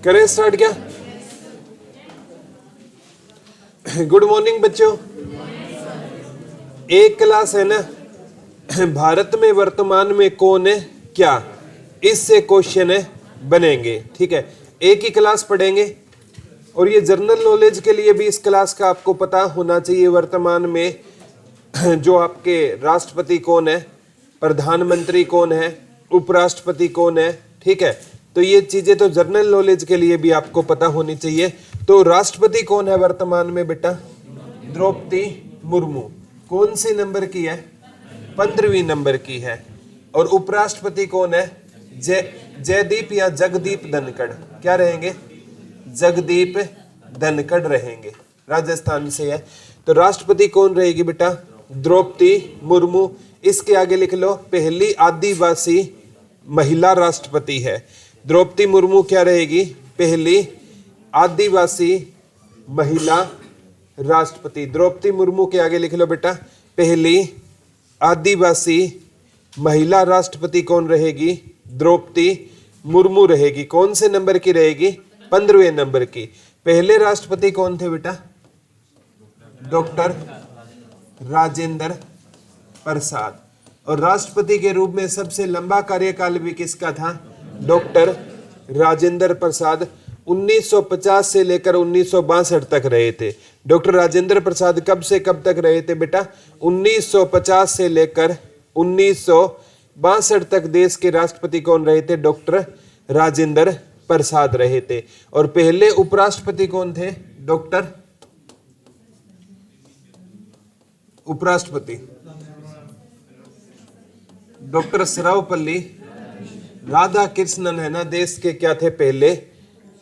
करें स्टार्ट क्या? Good morning बच्चों। एक क्लास है ना, भारत में वर्तमान में कौन है क्या, इससे क्वेश्चन है बनेंगे। ठीक है, एक ही क्लास पढ़ेंगे और ये जनरल नॉलेज के लिए भी इस क्लास का आपको पता होना चाहिए। वर्तमान में जो आपके राष्ट्रपति कौन है, प्रधानमंत्री कौन है, उपराष्ट्रपति कौन है। ठीक है, तो ये चीजें तो जनरल नॉलेज के लिए भी आपको पता होनी चाहिए। तो राष्ट्रपति कौन है वर्तमान में बेटा? द्रौपदी मुर्मू। कौन सी नंबर की है? 15वीं नंबर की है। और उपराष्ट्रपति कौन है? जयदीप या जगदीप धनखड़। क्या रहेंगे? जगदीप धनखड़ रहेंगे, राजस्थान से है। तो राष्ट्रपति कौन रहेगी बेटा? द्रौपदी मुर्मू। इसके आगे लिख लो, पहली आदिवासी महिला राष्ट्रपति है। द्रौपदी मुर्मू क्या रहेगी? पहली आदिवासी महिला राष्ट्रपति। द्रौपदी मुर्मू के आगे लिख लो बेटा, पहली आदिवासी महिला राष्ट्रपति कौन रहेगी? द्रौपदी मुर्मू रहेगी। कौन से नंबर की रहेगी? 15वें नंबर की। पहले राष्ट्रपति कौन थे बेटा? डॉक्टर राजेंद्र प्रसाद। और राष्ट्रपति के रूप में सबसे लंबा कार्यकाल भी किसका था? डॉक्टर राजेंद्र प्रसाद। 1950 से लेकर 1962 तक रहे थे। डॉक्टर राजेंद्र प्रसाद कब से कब तक रहे थे बेटा? 1950 से लेकर 1962 तक देश के राष्ट्रपति कौन रहे थे? डॉक्टर राजेंद्र प्रसाद रहे थे। और पहले उपराष्ट्रपति कौन थे? डॉक्टर उपराष्ट्रपति डॉक्टर सर्वपल्ली राधाकृष्णन है ना, देश के क्या थे? पहले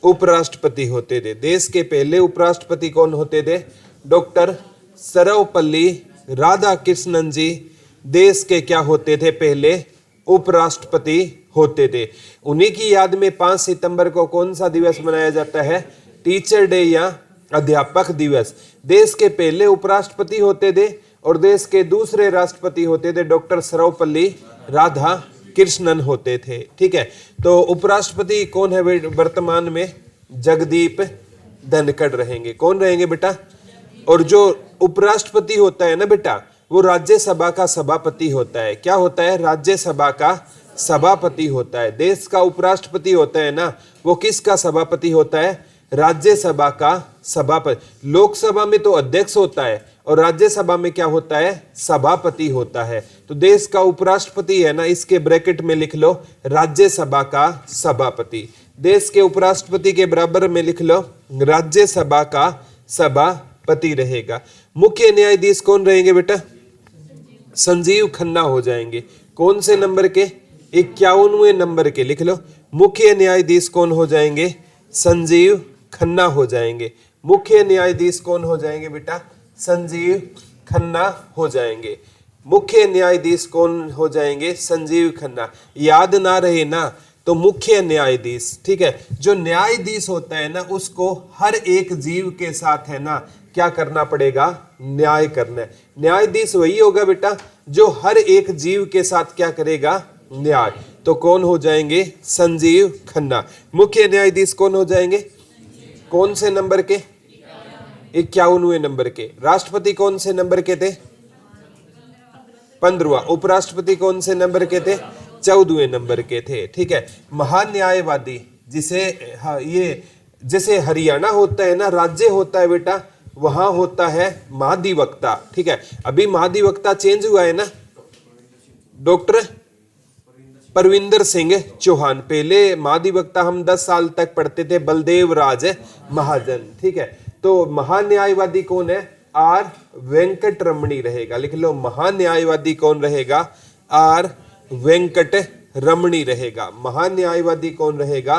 उपराष्ट्रपति होते थे। देश के पहले उपराष्ट्रपति कौन होते थे? डॉक्टर सर्वपल्ली राधाकृष्णन जी देश के क्या होते थे? पहले उपराष्ट्रपति होते थे। उन्हीं की याद में 5 सितंबर को कौन सा दिवस मनाया जाता है? टीचर डे या अध्यापक दिवस। देश के पहले उपराष्ट्रपति होते थे और देश के दूसरे राष्ट्रपति होते थे डॉक्टर सर्वपल्ली राधाकृष्णन होते थे। ठीक है, तो उपराष्ट्रपति कौन है वर्तमान में? जगदीप धनखड़ रहेंगे। कौन रहेंगे बेटा? और जो उपराष्ट्रपति होता है ना बेटा, वो राज्यसभा का सभापति होता है। क्या होता है? राज्यसभा का सभापति होता है। देश का उपराष्ट्रपति होता है ना, वो किसका सभापति होता है? राज्यसभा का सभापति। लोकसभा में तो अध्यक्ष होता है और राज्यसभा में क्या होता है? सभापति होता है। तो देश का उपराष्ट्रपति है ना, इसके ब्रैकेट में लिख लो राज्यसभा का सभापति। देश के उपराष्ट्रपति के बराबर में लिख लो राज्यसभा का सभापति रहेगा। मुख्य न्यायाधीश कौन रहेंगे बेटा? संजीव खन्ना हो जाएंगे। कौन से नंबर के? 51वें नंबर के। लिख लो, मुख्य न्यायाधीश कौन हो जाएंगे? संजीव खन्ना हो जाएंगे। मुख्य न्यायाधीश कौन हो जाएंगे बेटा? संजीव खन्ना हो जाएंगे। मुख्य न्यायाधीश कौन हो जाएंगे? संजीव खन्ना। याद ना रहे ना तो मुख्य न्यायाधीश। ठीक है, जो न्यायाधीश होता है ना, उसको हर एक जीव के साथ है ना क्या करना पड़ेगा? न्याय करना है। न्यायाधीश वही होगा बेटा जो हर एक जीव के साथ क्या करेगा? न्याय। तो कौन हो जाएंगे? संजीव खन्ना। मुख्य न्यायाधीश कौन हो जाएंगे? कौन से नंबर के? 51वें नंबर के। राष्ट्रपति कौन से नंबर के थे? 15वां। उपराष्ट्रपति कौन से नंबर के थे? 14वें नंबर के थे। ठीक है, महान्यायवादी जिसे ये जैसे हरियाणा होता है ना, राज्य होता है बेटा, वहां होता है महाधिवक्ता। ठीक है, अभी महाधिवक्ता चेंज हुआ है ना, डॉक्टर परविंदर सिंह चौहान। पहले महाधिवक्ता हम 10 साल तक पढ़ते थे, बलदेव राज महाजन। ठीक है, तो महान्यायवादी कौन है? आर वेंकट रमणी रहेगा। लिख लो, महान्यायवादी कौन रहेगा? आर वेंकट रमणी रहेगा। महान्यायवादी कौन रहेगा?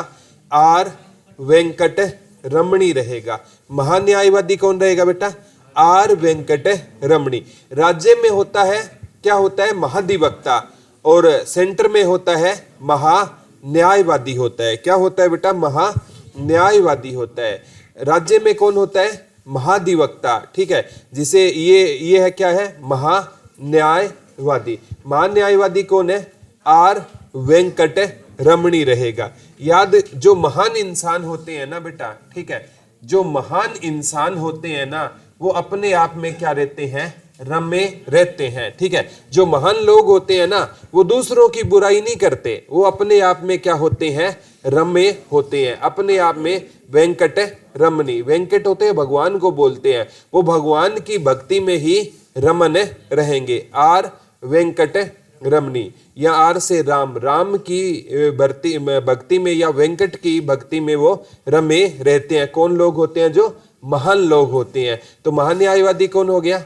आर वेंकट रमणी रहेगा। महान्यायवादी कौन रहेगा बेटा? आर वेंकट रमणी। राज्य में होता है क्या होता है? महाधिवक्ता। और सेंटर में होता है महान्यायवादी होता है। क्या होता है बेटा? महान्यायवादी होता है। राज्य में कौन होता है? महाधिवक्ता। ठीक है, जिसे ये है क्या है? महान्यायवादी। महान्यायवादी कौन है? आर वेंकट रमणी रहेगा। याद, जो महान इंसान होते हैं ना बेटा, ठीक है, जो महान इंसान होते हैं ना वो अपने आप में क्या रहते हैं, रमे रहते हैं, ठीक है। जो महान लोग होते हैं ना वो दूसरों की बुराई नहीं करते, वो अपने आप में क्या होते हैं, रमे होते हैं, अपने आप में वेंकट रमणी, वेंकट होते हैं भगवान को बोलते हैं, वो भगवान की भक्ति में ही रमन रहेंगे। आर वेंकट रमणी, या आर से राम, राम की भक्ति में या वेंकट की भक्ति में वो रमे रहते हैं। कौन लोग होते हैं, जो महान लोग होते हैं। तो महान न्यायवादी कौन हो गया,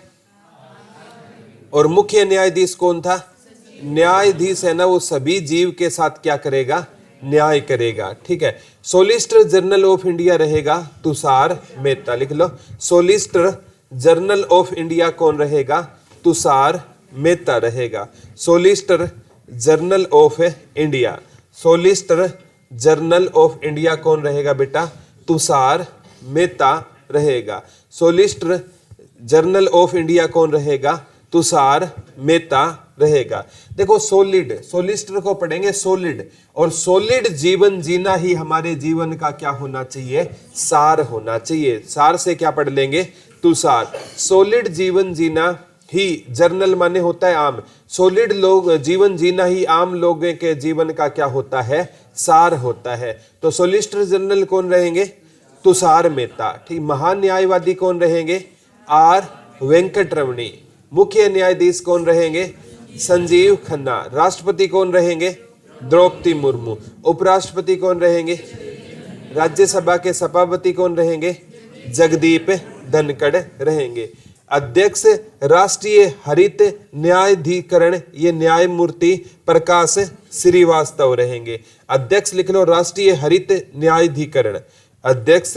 और मुख्य न्यायाधीश कौन था, न्यायाधीश है ना, वो सभी जीव के साथ क्या करेगा, न्याय करेगा, ठीक है। सोलिसिटर जनरल ऑफ इंडिया रहेगा तुषार मेहता, लिख लो, सोलिसिटर जनरल ऑफ इंडिया कौन रहेगा, तुषार मेहता रहेगा। Solicitor general of India, solicitor general of India कौन रहेगा बेटा, तुषार मेहता रहेगा। सोलिसिटर जनरल ऑफ इंडिया कौन रहेगा, तुषार मेहता रहेगा। देखो सॉलिड, सोलिसिटर को पढ़ेंगे सॉलिड, और सॉलिड जीवन जीना ही हमारे जीवन का क्या होना चाहिए, सार होना चाहिए। सार से क्या पढ़ लेंगे, तुषार। सॉलिड जीवन जीना ही, जर्नल माने होता है आम, सॉलिड लोग जीवन जीना ही आम लोगों के जीवन का क्या होता है, सार होता है। तो सोलिसिटर जनरल कौन रहेंगे, तुषार मेहता, ठीक। महान न्यायवादी कौन रहेंगे, आर वेंकट रमणी। मुख्य न्यायाधीश कौन रहेंगे, संजीव खन्ना। राष्ट्रपति कौन रहेंगे, द्रौपदी मुर्मू। उपराष्ट्रपति कौन रहेंगे, राज्यसभा के सभापति कौन रहेंगे, जगदीप धनखड़ रहेंगे। अध्यक्ष राष्ट्रीय हरित न्यायाधिकरण, ये न्यायमूर्ति प्रकाश श्रीवास्तव रहेंगे। अध्यक्ष लिख लो, राष्ट्रीय हरित न्यायाधिकरण, अध्यक्ष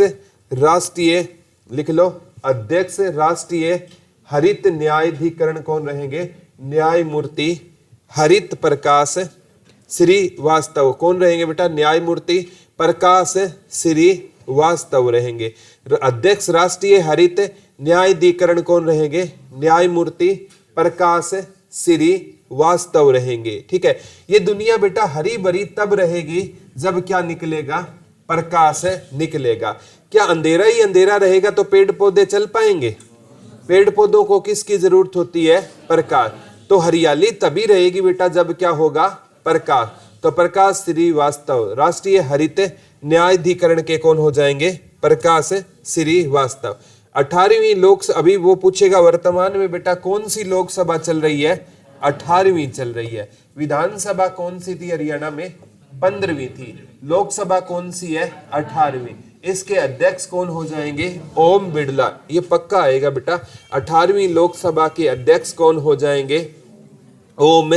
राष्ट्रीय, लिख लो, अध्यक्ष राष्ट्रीय हरित न्यायाधिकरण कौन रहेंगे, न्यायमूर्ति हरित प्रकाश श्रीवास्तव। कौन रहेंगे बेटा, न्यायमूर्ति प्रकाश श्रीवास्तव रहेंगे। अध्यक्ष राष्ट्रीय हरित न्यायाधिकरण कौन रहेंगे, न्यायमूर्ति प्रकाश श्रीवास्तव रहेंगे, ठीक है। ये दुनिया बेटा हरी भरी तब रहेगी जब क्या निकलेगा, प्रकाश निकलेगा। क्या अंधेरा ही अंधेरा रहेगा तो पेड़ पौधे चल पाएंगे, पेड़ पौधों को किसकी जरूरत होती है, प्रकाश। तो हरियाली तभी रहेगी बेटा जब क्या होगा, प्रकाश। तो प्रकाश श्रीवास्तव राष्ट्रीय हरित न्यायाधिकरण के कौन हो जाएंगे, प्रकाश श्रीवास्तव। 18वीं लोकसभा, अभी वो पूछेगा वर्तमान में बेटा कौन सी लोकसभा चल रही है, 18वीं चल रही है। विधानसभा कौन सी थी हरियाणा में, 15वीं थी। लोकसभा कौन सी है, 18वीं। इसके अध्यक्ष कौन हो जाएंगे, ओम बिड़ला। ये पक्का आएगा बेटा, 18वीं लोकसभा के अध्यक्ष कौन हो जाएंगे, ओम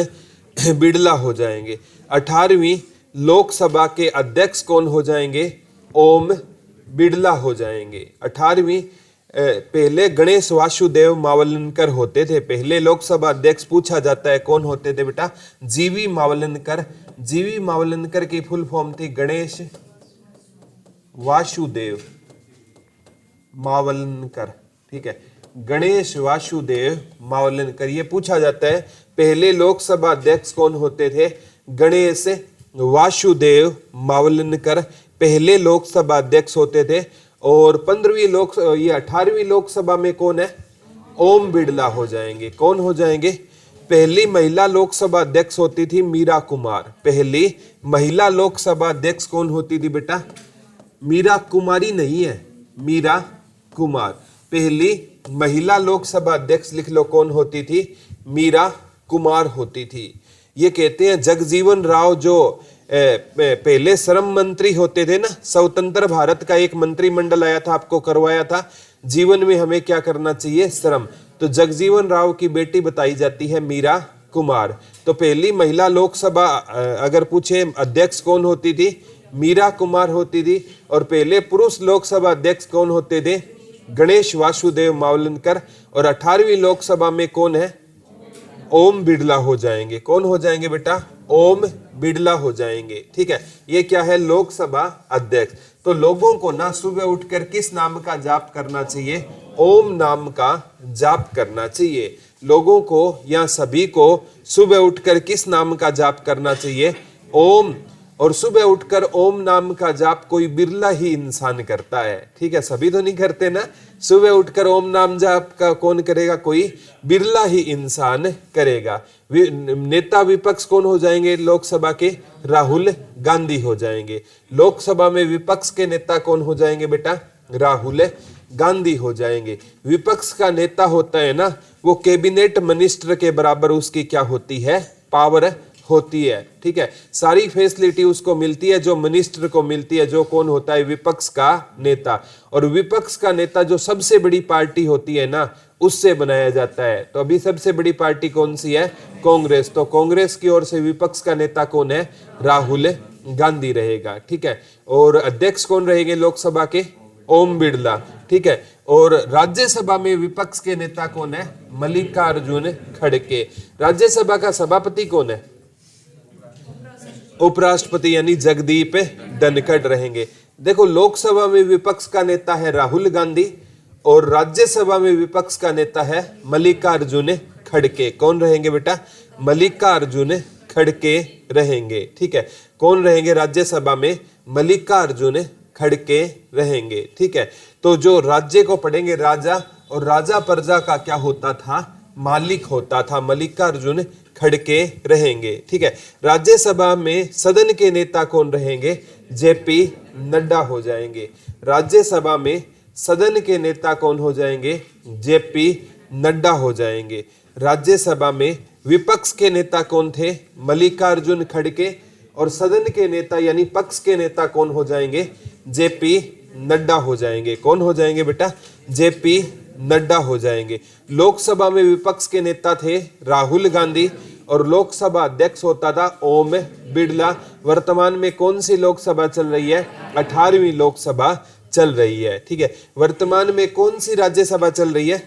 बिड़ला हो जाएंगे। 18वीं लोकसभा के अध्यक्ष कौन हो जाएंगे, ओम बिड़ला हो जाएंगे। 18वीं, पहले गणेश वासुदेव मावलनकर होते थे। पहले लोकसभा अध्यक्ष पूछा जाता है कौन होते थे बेटा, जीवी मावलनकर। जीवी मावलनकर की फुल फॉर्म थी गणेश वासुदेव मावलनकर, ठीक है, गणेश वासुदेव मावलनकर। ये पूछा जाता है पहले लोकसभा अध्यक्ष कौन होते थे, गणेश वासुदेव मावलनकर पहले लोकसभा अध्यक्ष होते थे। और 18वीं लोकसभा में कौन है, ओम बिड़ला हो जाएंगे। कौन हो जाएंगे, पहली महिला लोकसभा अध्यक्ष होती थी मीरा कुमार। पहली महिला लोकसभा अध्यक्ष कौन होती थी बेटा, मीरा कुमारी नहीं है, मीरा कुमार। पहली महिला लोकसभा अध्यक्ष लिख लो कौन होती थी, मीरा कुमार होती थी। ये कहते हैं जगजीवन राव जो पहले श्रम मंत्री होते थे ना, स्वतंत्र भारत का एक मंत्रिमंडल आया था, आपको करवाया था जीवन में हमें क्या करना चाहिए, श्रम। तो जगजीवन राव की बेटी बताई जाती है मीरा कुमार। तो पहली महिला लोकसभा अगर पूछे अध्यक्ष कौन होती थी, मीरा कुमार होती थी। और पहले पुरुष लोकसभा अध्यक्ष कौन होते थे, गणेश वासुदेव मावलनकर। और 18वीं लोकसभा में कौन है, ओम बिड़ला हो जाएंगे। कौन हो जाएंगे बेटा, ओम बिड़ला हो जाएंगे, ठीक है। ये क्या है, लोकसभा अध्यक्ष। तो लोगों को ना सुबह उठकर किस नाम का जाप करना चाहिए, ओम नाम का जाप करना चाहिए। लोगों को या सभी को सुबह उठकर किस नाम का जाप करना चाहिए, ओम। और सुबह उठकर ओम नाम का जाप कोई बिरला ही इंसान करता है। ठीक है, सभी तो नहीं करते ना। सुबह उठकर ओम नाम जाप का कौन करेगा? कोई बिरला ही इंसान करेगा। नेता विपक्ष कौन हो जाएंगे लोकसभा के? राहुल गांधी हो जाएंगे। लोकसभा में विपक्ष के नेता कौन हो जाएंगे बेटा? राहुल गांधी हो जाएंगे। विपक्ष का नेता होता है ना, वो कैबिनेट मिनिस्टर के बराबर उसकी क्या होती है? पावर होती है। ठीक है, सारी फैसिलिटी उसको मिलती है जो मिनिस्टर को मिलती है, जो कौन होता है? विपक्ष का नेता। और विपक्ष का नेता जो सबसे बड़ी पार्टी होती है ना, उससे बनाया जाता है। तो अभी सबसे बड़ी पार्टी कौन सी है? कांग्रेस। तो कांग्रेस की ओर से विपक्ष का नेता कौन है? राहुल गांधी रहेगा। ठीक है, और अध्यक्ष कौन रहेंगे लोकसभा के? ओम बिरला। ठीक है, और राज्यसभा में विपक्ष के नेता कौन है? मल्लिकार्जुन खड़गे। राज्यसभा का सभापति कौन है? उपराष्ट्रपति यानी जगदीप धनखड़ रहेंगे। देखो, लोकसभा में विपक्ष का नेता है राहुल गांधी और राज्यसभा में विपक्ष का नेता है मल्लिकार्जुन खड़गे। कौन रहेंगे बेटा? मल्लिकार्जुन खड़गे रहेंगे। ठीक है, कौन रहेंगे राज्यसभा में? मल्लिकार्जुन खड़गे रहेंगे। ठीक है, तो जो राज्य को पढ़ेंगे राजा, और राजा प्रजा का क्या होता था? मालिक होता था। मल्लिकार्जुन खड़गे रहेंगे। ठीक है, राज्यसभा में सदन के नेता कौन रहेंगे? जेपी नड्डा हो जाएंगे। राज्यसभा में सदन के नेता कौन हो जाएंगे? जेपी नड्डा हो जाएंगे। राज्यसभा में विपक्ष के नेता कौन थे? मल्लिकार्जुन खड़गे। और सदन के नेता यानी पक्ष के नेता कौन हो जाएंगे? जेपी नड्डा हो जाएंगे। कौन हो जाएंगे बेटा? जेपी नड्डा हो जाएंगे। लोकसभा में विपक्ष के नेता थे राहुल गांधी और लोकसभा अध्यक्ष होता था ओम बिरला। वर्तमान में कौन सी लोकसभा चल रही है? 18वीं लोकसभा चल रही है। ठीक है, वर्तमान में कौन सी राज्यसभा चल रही है?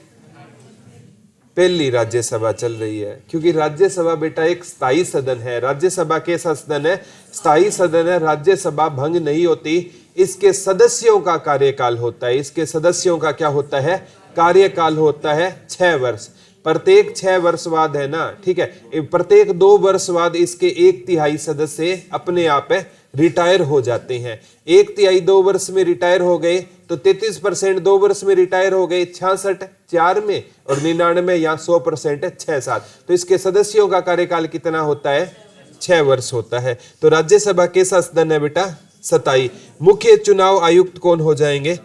पहली राज्यसभा चल रही है, क्योंकि राज्यसभा बेटा एक स्थायी सदन है। राज्यसभा कैसा सदन है? स्थायी सदन है। राज्यसभा भंग नहीं होती। इसके सदस्यों का कार्यकाल होता है। इसके सदस्यों का क्या होता है? कार्यकाल होता है 6 वर्ष। प्रत्येक 6 वर्ष बाद है ना। ठीक है, प्रत्येक 2 वर्ष बाद इसके 1/3 सदस्य अपने आप रिटायर हो जाते हैं। 1/3 2 वर्ष में रिटायर हो गए तो 33% 2 वर्ष में रिटायर हो गए। 66 4 में और 99 या 100% 6-7। तो इसके सदस्यों का कार्यकाल कितना होता है? 6 वर्ष होता है। तो राज्यसभा कैसा सदन है बेटा? स्थायी। मुख्य चुनाव आयुक्त कौन हो जाएंगे?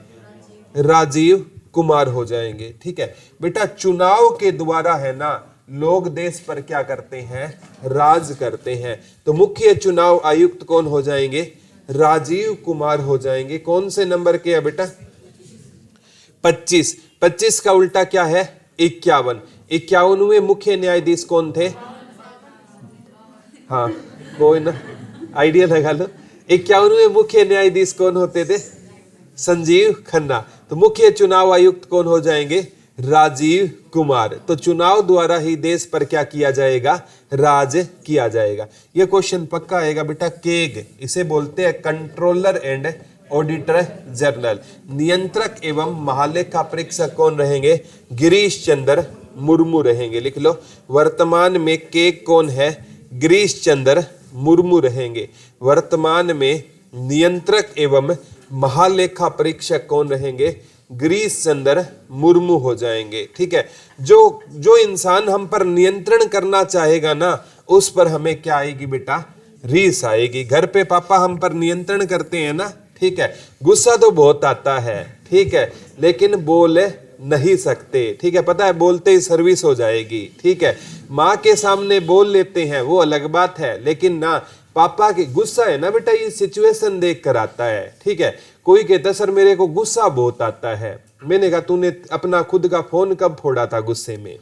राजीव कुमार हो जाएंगे। ठीक है बेटा, चुनाव के द्वारा है ना लोग देश पर क्या करते हैं? राज करते हैं। तो मुख्य चुनाव आयुक्त कौन हो जाएंगे? राजीव कुमार हो जाएंगे। कौन से नंबर के है बेटा? 25। 25 का उल्टा क्या है? 51। 51वें मुख्य न्यायाधीश कौन थे? हाँ, कोई ना आइडिया लगा लो। 51वें मुख्य न्यायाधीश कौन होते थे? संजीव खन्ना। तो मुख्य चुनाव आयुक्त कौन हो जाएंगे? राजीव कुमार। तो चुनाव द्वारा ही देश पर क्या किया जाएगा? राज किया जाएगा। यह क्वेश्चन पक्का आएगा बेटा। केग इसे बोलते हैं कंट्रोलर एंड ऑडिटर जनरल। नियंत्रक एवं महालेखा परीक्षक कौन रहेंगे? गिरीश चंद्र मुर्मू रहेंगे। लिख लो, वर्तमान में केग कौन है? गिरीश चंद्र मुर्मू रहेंगे। वर्तमान में नियंत्रक एवं महालेखा परीक्षक कौन रहेंगे? गिरीश चंद्र मुर्मू हो जाएंगे। ठीक है, जो इंसान हम पर नियंत्रण करना चाहेगा ना, उस पर हमें क्या आएगी बेटा? रीस आएगी। घर पे पापा हम पर नियंत्रण करते हैं ना, ठीक है, गुस्सा तो बहुत आता है, ठीक है, लेकिन बोल नहीं सकते। ठीक है, पता है बोलते ही सर्विस हो जाएगी। ठीक है, माँ के सामने बोल लेते हैं वो अलग बात है, लेकिन ना पापा के गुस्सा है ना बेटा, ये सिचुएशन देख कर आता है। ठीक है, कोई कहता सर मेरे को गुस्सा बहुत आता है। मैंने कहा तूने अपना खुद का फोन कब फोड़ा था गुस्से में?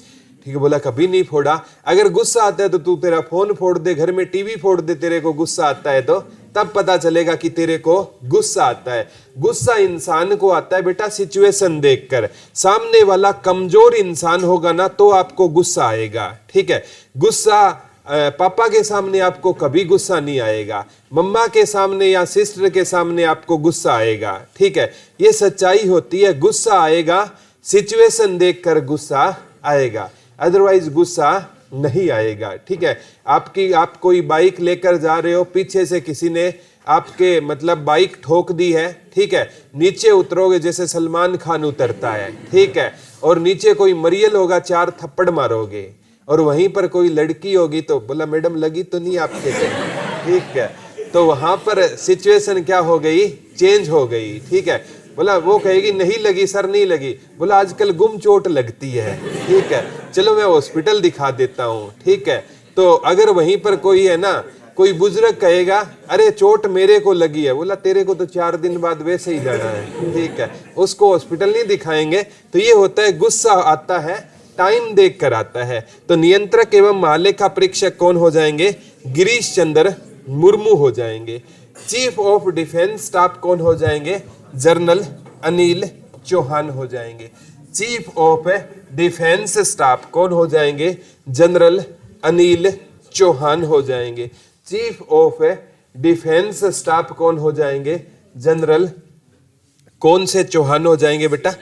ठीक है, बोला कभी नहीं फोड़ा। अगर गुस्सा आता है तो तू तेरा फोन फोड़ दे, घर में टीवी फोड़ दे, तेरे को गुस्सा आता है तो तब पता चलेगा कि तेरे को गुस्सा आता है। गुस्सा इंसान को आता है बेटा सिचुएशन देखकर। सामने वाला कमजोर इंसान होगा ना तो आपको गुस्सा आएगा। ठीक है, गुस्सा पापा के सामने आपको कभी गुस्सा नहीं आएगा, मम्मा के सामने या सिस्टर के सामने आपको गुस्सा आएगा। ठीक है, ये सच्चाई होती है। गुस्सा आएगा सिचुएशन देखकर, गुस्सा आएगा, अदरवाइज गुस्सा नहीं आएगा। ठीक है, आप कोई बाइक लेकर जा रहे हो, पीछे से किसी ने आपके मतलब बाइक ठोक दी है, ठीक है, नीचे उतरोगे जैसे सलमान खान उतरता है, ठीक है, और नीचे कोई मरियल होगा, 4 थप्पड़ मारोगे, और वहीं पर कोई लड़की होगी तो बोला मैडम लगी तो नहीं आपके से, ठीक है, तो वहां पर सिचुएशन क्या हो गई, चेंज हो गई। ठीक है, बोला वो कहेगी नहीं लगी सर, नहीं लगी, बोला आजकल गुम चोट लगती है, ठीक है, चलो मैं हॉस्पिटल दिखा देता हूँ। ठीक है, तो अगर वहीं पर कोई है ना, कोई बुजुर्ग कहेगा अरे चोट मेरे को लगी है, बोला तेरे को तो 4 दिन बाद वैसे ही जाना है, ठीक है, उसको हॉस्पिटल नहीं दिखाएंगे। तो ये होता है, गुस्सा आता है, टाइम देख कर आता है। तो नियंत्रक एवं महालेखा परीक्षक कौन हो जाएंगे, गिरीश चंद्र मुर्मू हो जाएंगे। चीफ ऑफ डिफेंस स्टाफ कौन हो जाएंगे, जनरल अनिल चौहान हो जाएंगे। चीफ ऑफ डिफेंस स्टाफ कौन हो जाएंगे, जनरल अनिल चौहान हो जाएंगे। चीफ ऑफ डिफेंस स्टाफ कौन हो जाएंगे, जनरल कौन से चौहान हो जाएंगे बेटा,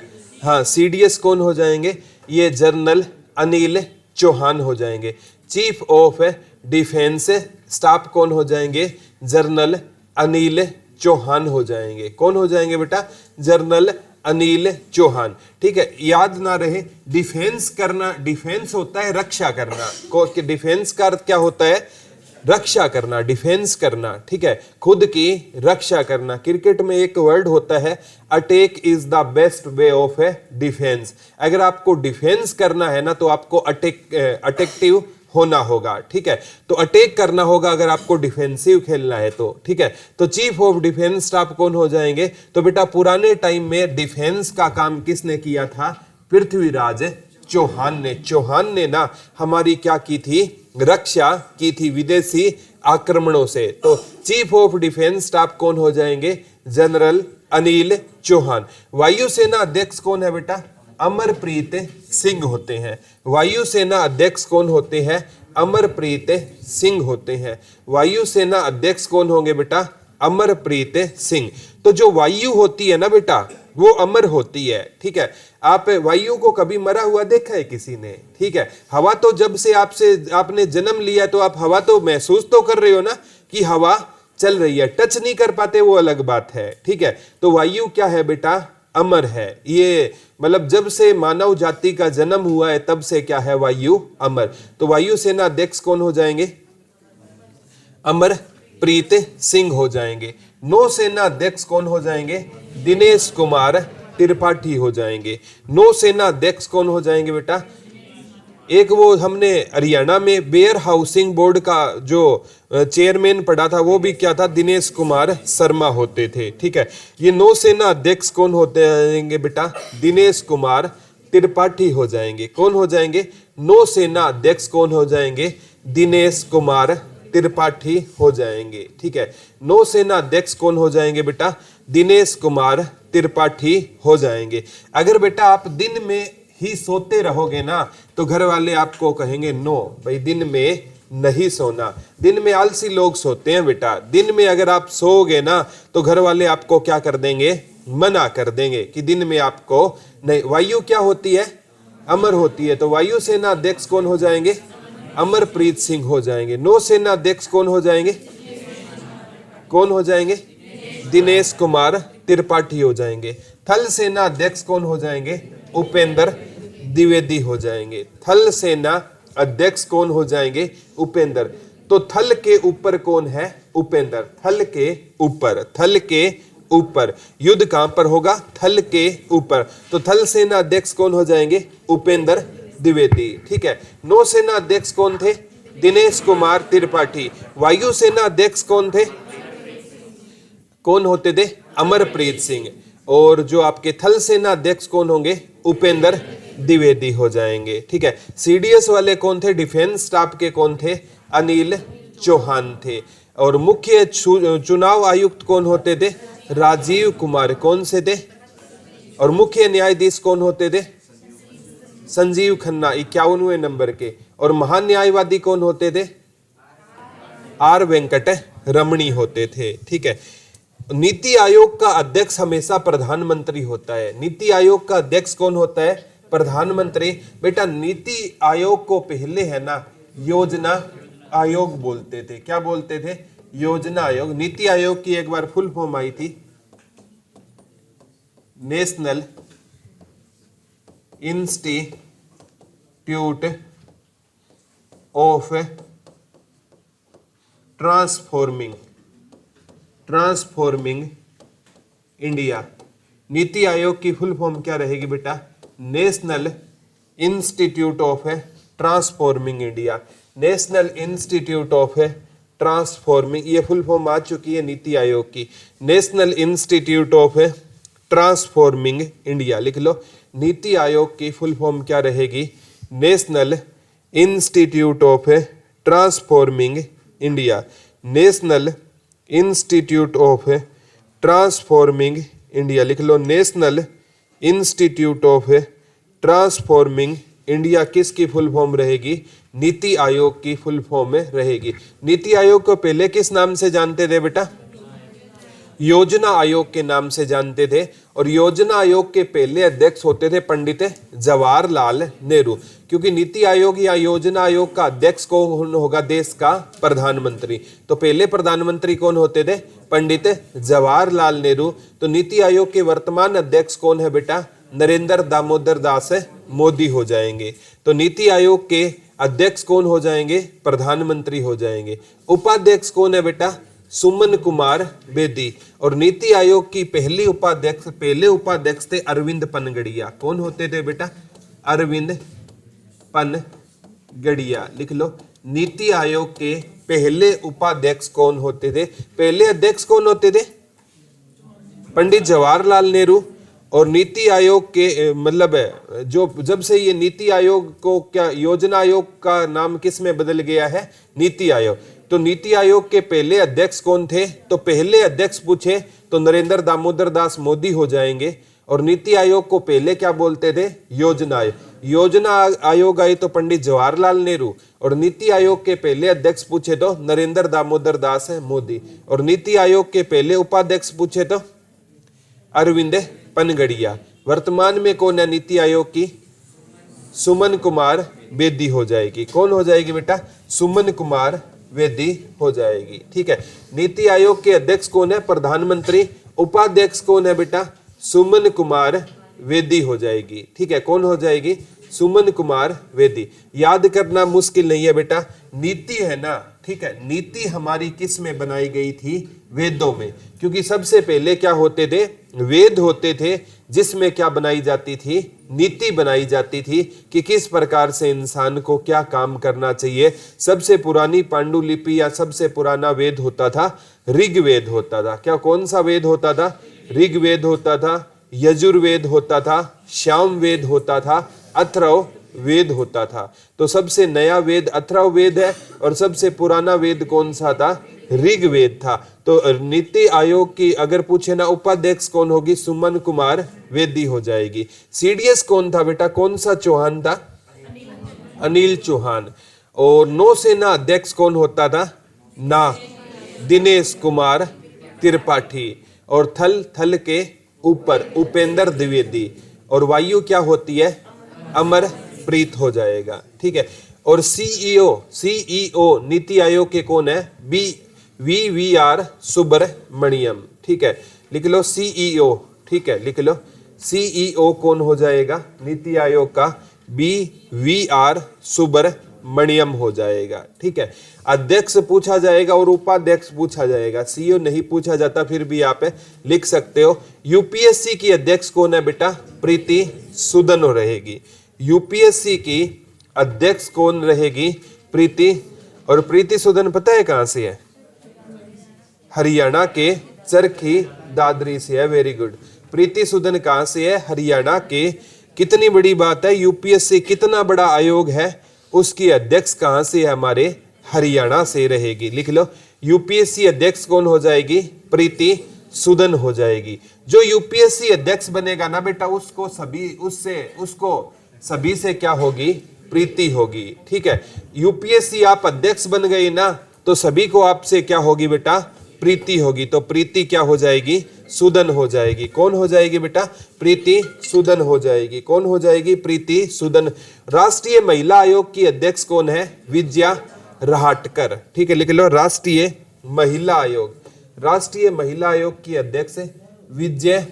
हाँ सीडीएस कौन हो जाएंगे, ये जनरल अनिल चौहान हो जाएंगे। चीफ ऑफ डिफेंस स्टाफ कौन हो जाएंगे, जनरल अनिल चौहान हो जाएंगे। कौन हो जाएंगे बेटा, जनरल अनिल चौहान। ठीक है, याद ना रहे, डिफेंस करना, डिफेंस होता है रक्षा करना, को डिफेंस का अर्थ क्या होता है, रक्षा करना, डिफेंस करना। ठीक है, खुद की रक्षा करना। क्रिकेट में एक वर्ड होता है attack is the best way of A defence. अगर आपको डिफेंस करना है ना तो आपको अटैक्टिव होना होगा। ठीक है, तो अटैक करना होगा अगर आपको डिफेंसिव खेलना है तो। ठीक है, तो चीफ ऑफ डिफेंस स्टाफ कौन हो जाएंगे, तो बेटा पुराने टाइम में डिफेंस का काम किसने किया था, पृथ्वीराज चौहान ने। चौहान ने ना हमारी क्या की थी, रक्षा की थी विदेशी आक्रमणों से। तो चीफ ऑफ डिफेंस स्टाफ कौन हो जाएंगे, जनरल अनिल चौहान। वायुसेना अध्यक्ष कौन है बेटा, अमरप्रीत सिंह होते हैं। वायुसेना अध्यक्ष कौन होते हैं, अमरप्रीत सिंह होते हैं। वायुसेना अध्यक्ष कौन होंगे बेटा, अमरप्रीत सिंह। तो जो वायु होती है ना बेटा वो अमर होती है। ठीक है, आप वायु को कभी मरा हुआ देखा है किसी ने, ठीक है, हवा तो जब से आपने जन्म लिया तो आप हवा तो महसूस तो कर रहे हो ना कि हवा चल रही है, टच नहीं कर पाते वो अलग बात है। ठीक है, तो वायु क्या है बेटा, अमर है। ये मतलब जब से मानव जाति का जन्म हुआ है तब से क्या है, वायु अमर। तो वायुसेना अध्यक्ष कौन हो जाएंगे, अमरप्रीत सिंह हो जाएंगे। नौसेना अध्यक्ष कौन हो जाएंगे, दिनेश कुमार त्रिपाठी हो जाएंगे। नौसेना अध्यक्ष कौन हो जाएंगे बेटा, एक वो हमने हरियाणा में वेयर हाउसिंग बोर्ड का जो चेयरमैन पढ़ा था वो भी क्या था, दिनेश कुमार शर्मा होते थे। ठीक है, ये नौसेना अध्यक्ष कौन होते जाएंगे बेटा, दिनेश कुमार त्रिपाठी हो जाएंगे। कौन हो जाएंगे, नौसेना अध्यक्ष कौन हो जाएंगे, दिनेश कुमार त्रिपाठी हो जाएंगे। ठीक है, नौसेना अध्यक्ष कौन हो जाएंगे बेटा, दिनेश कुमार त्रिपाठी हो जाएंगे। अगर बेटा आप दिन में ही सोते रहोगे ना तो घर वाले आपको कहेंगे नो भाई दिन में नहीं सोना। दिन में आलसी लोग सोते हैं बेटा, दिन में अगर आप सोओगे ना तो घर वाले आपको क्या कर देंगे, मना कर देंगे कि दिन में आपको नहीं। वायु क्या होती है, अमर होती है। तो वायुसेना अध्यक्ष कौन हो जाएंगे, अमरप्रीत सिंह हो जाएंगे। नौसेना अध्यक्ष कौन हो जाएंगे, कौन हो जाएंगे, दिनेश कुमार त्रिपाठी हो जाएंगे। थल सेना अध्यक्ष कौन हो जाएंगे, उपेंद्र द्विवेदी हो जाएंगे। थल सेना अध्यक्ष कौन हो जाएंगे, उपेंद्र। तो थल के ऊपर कौन है, उपेंद्र। थल के ऊपर, थल के ऊपर। युद्ध कहां पर होगा, थल के ऊपर। तो थल सेना अध्यक्ष कौन हो जाएंगे, उपेंद्र द्विवेदी। ठीक है, नौसेना अध्यक्ष कौन थे, दिनेश कुमार त्रिपाठी। वायुसेना अध्यक्ष कौन थे, कौन होते थे, अमरप्रीत सिंह। और जो आपके थल सेना अध्यक्ष कौन होंगे, उपेंद्र द्विवेदी हो जाएंगे। ठीक है, सीडीएस वाले कौन थे, डिफेंस स्टाफ के कौन थे, अनिल चौहान थे। और मुख्य चुनाव आयुक्त कौन होते थे, राजीव कुमार। कौन से थे, और मुख्य न्यायाधीश कौन होते थे, संजीव खन्ना 51वें नंबर के। और महान न्यायवादी कौन होते थे, आर वेंकट रमणी होते थे। ठीक है, नीति आयोग का अध्यक्ष हमेशा प्रधानमंत्री होता है। नीति आयोग का अध्यक्ष कौन होता है, प्रधानमंत्री। बेटा नीति आयोग को पहले है ना योजना आयोग बोलते थे। क्या बोलते थे? योजना आयोग। नीति आयोग की एक बार फुल फॉर्म आई थी, national institute of transforming India. NITI Aayog की फुल फॉर्म क्या रहेगी बेटा? National institute of transforming India. National institute of transforming, ये फुल फॉर्म आ चुकी है नीति आयोग की। National institute of transforming India लिख लो। नीति आयोग की फुल फॉर्म क्या रहेगी? National institute of transforming India. National institute of transforming India लिख लो। National institute of transforming India किसकी फुल फॉर्म रहेगी? नीति आयोग की फुल फॉर्म में रहेगी। नीति आयोग को पहले किस नाम से जानते थे बेटा? योजना आयोग के नाम से जानते थे। और योजना आयोग के पहले अध्यक्ष होते थे पंडित जवाहरलाल नेहरू, क्योंकि नीति आयोग या योजना आयोग का अध्यक्ष कौन होगा? देश का प्रधानमंत्री। तो पहले प्रधानमंत्री कौन होते थे? पंडित जवाहरलाल नेहरू। तो नीति आयोग के वर्तमान अध्यक्ष कौन है बेटा? नरेंद्र दामोदर दास मोदी हो जाएंगे। तो नीति आयोग के अध्यक्ष कौन हो जाएंगे? प्रधानमंत्री हो जाएंगे। उपाध्यक्ष कौन है बेटा? सुमन कुमार बेदी। और नीति आयोग की पहले उपाध्यक्ष थे अरविंद पनगड़िया। कौन होते थे बेटा? अरविंद पनगड़िया लिख लो। नीति आयोग के पहले उपाध्यक्ष कौन होते थे? पहले अध्यक्ष कौन होते थे? पंडित जवाहरलाल नेहरू। और नीति आयोग के मतलब जो जब से ये नीति आयोग को क्या योजना आयोग का नाम किस में बदल गया है? नीति आयोग। तो नीति आयोग के पहले अध्यक्ष कौन थे? तो पहले अध्यक्ष पूछे तो नरेंद्र दामोदर दास मोदी हो जाएंगे। और नीति आयोग को पहले क्या बोलते थे? योजना आयोग। योजना आयोग आई तो पंडित जवाहरलाल नेहरू। और नीति आयोग के पहले अध्यक्ष पूछे तो नरेंद्र दामोदर दास मोदी। और नीति आयोग के पहले उपाध्यक्ष पूछे तो अरविंद पनगड़िया। वर्तमान में कौन है नीति आयोग की? सुमन कुमार बेदी हो जाएगी। कौन हो जाएगी बेटा? सुमन कुमार बेदी हो जाएगी। ठीक है। नीति आयोग के अध्यक्ष कौन है? प्रधानमंत्री। उपाध्यक्ष कौन है बेटा? सुमन कुमार बेदी हो जाएगी। ठीक है। कौन हो जाएगी? सुमन कुमार बेदी। याद करना मुश्किल नहीं है बेटा, नीति है ना। ठीक है। नीति हमारी किस में बनाई गई थी? वेदों में। क्योंकि सबसे पहले क्या होते थे? वेद होते थे, जिसमें क्या बनाई जाती थी? नीति बनाई जाती थी कि किस प्रकार से इंसान को क्या काम करना चाहिए। सबसे पुरानी पांडुलिपि या सबसे पुराना वेद होता था ऋग्वेद होता था। क्या कौन सा वेद होता था? ऋग्वेद होता था, यजुर्वेद होता था, सामवेद होता था, अथर्व वेद होता था। तो सबसे नया वेद अथर्व वेद है और सबसे पुराना वेद कौन सा था? ऋग्वेद था। तो नीति आयोग की अगर पूछे ना उपाध्यक्ष कौन होगी? सुमन कुमार बेदी हो जाएगी। सीडीएस कौन था बेटा? कौन सा चौहान था? अनिल चौहान। और नौसेना अध्यक्ष कौन होता था? ना दिनेश कुमार त्रिपाठी। और थल के ऊपर उपेंद्र द्विवेदी। और वायु क्या होती है? अमरप्रीत हो जाएगा। ठीक है। और सीईओ नीति आयोग के कौन है? वी.आर. सुब्रमण्यम। ठीक है। लिख लो सीईओ। ठीक है। लिख लो सीईओ कौन हो जाएगा? नीति आयोग का वी.आर. सुब्रमण्यम हो जाएगा। ठीक है। अध्यक्ष पूछा जाएगा और उपाध्यक्ष पूछा जाएगा, सीईओ नहीं पूछा जाता, फिर भी आप लिख सकते हो। यूपीएससी की अध्यक्ष कौन है बेटा? प्रीति सूदन रहेगी। यूपीएससी की अध्यक्ष कौन रहेगी? प्रीति। और प्रीति सूदन पता है कहां से है? हरियाणा के चरखी दादरी से है। Very good. प्रीति सूदन कहां से है? हरियाणा के। कितनी बड़ी बात है, यूपीएससी कितना बड़ा आयोग है, उसकी अध्यक्ष कहां से है? हमारे हरियाणा से रहेगी। लिख लो यूपीएससी अध्यक्ष कौन हो जाएगी? प्रीति सूदन हो जाएगी। जो यूपीएससी अध्यक्ष बनेगा ना बेटा, उसको सभी से क्या होगी? प्रीति होगी। ठीक है। यूपीएससी आप अध्यक्ष बन गई ना, तो सभी को आपसे क्या होगी बेटा? प्रीति होगी। तो प्रीति क्या हो जाएगी? सूदन हो जाएगी। कौन हो जाएगी बेटा? प्रीति सूदन हो जाएगी। कौन हो जाएगी? प्रीति सूदन। राष्ट्रीय महिला आयोग की अध्यक्ष कौन है? विजया रहाटकर। ठीक है, लिख लो राष्ट्रीय महिला आयोग। राष्ट्रीय महिला आयोग की अध्यक्ष विजय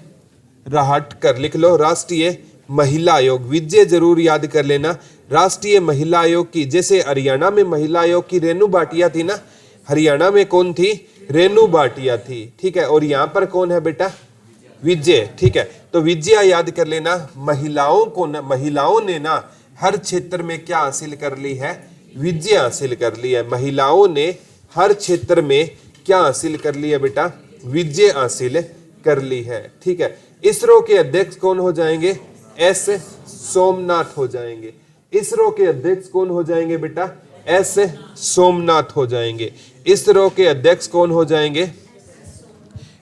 रहाटकर। लिख लो राष्ट्रीय महिला आयोग। विजय जरूर याद कर लेना। राष्ट्रीय महिला आयोग की, जैसे हरियाणा में महिला आयोग की रेणु भाटिया थी ना, हरियाणा में कौन थी? रेणु भाटिया थी। ठीक है, और यहाँ पर कौन है बेटा? विजय। ठीक है, तो विजया याद कर लेना। महिलाओं ने ना हर क्षेत्र में क्या हासिल कर ली है? विजय हासिल कर ली है। महिलाओं ने हर क्षेत्र में क्या हासिल कर ली है बेटा? विजय हासिल कर ली है। ठीक है, इसरो के अध्यक्ष कौन हो जाएंगे? एस सोमनाथ हो जाएंगे। इसरो के अध्यक्ष कौन हो जाएंगे बेटा? एस सोमनाथ हो जाएंगे। इसरो के अध्यक्ष कौन हो जाएंगे?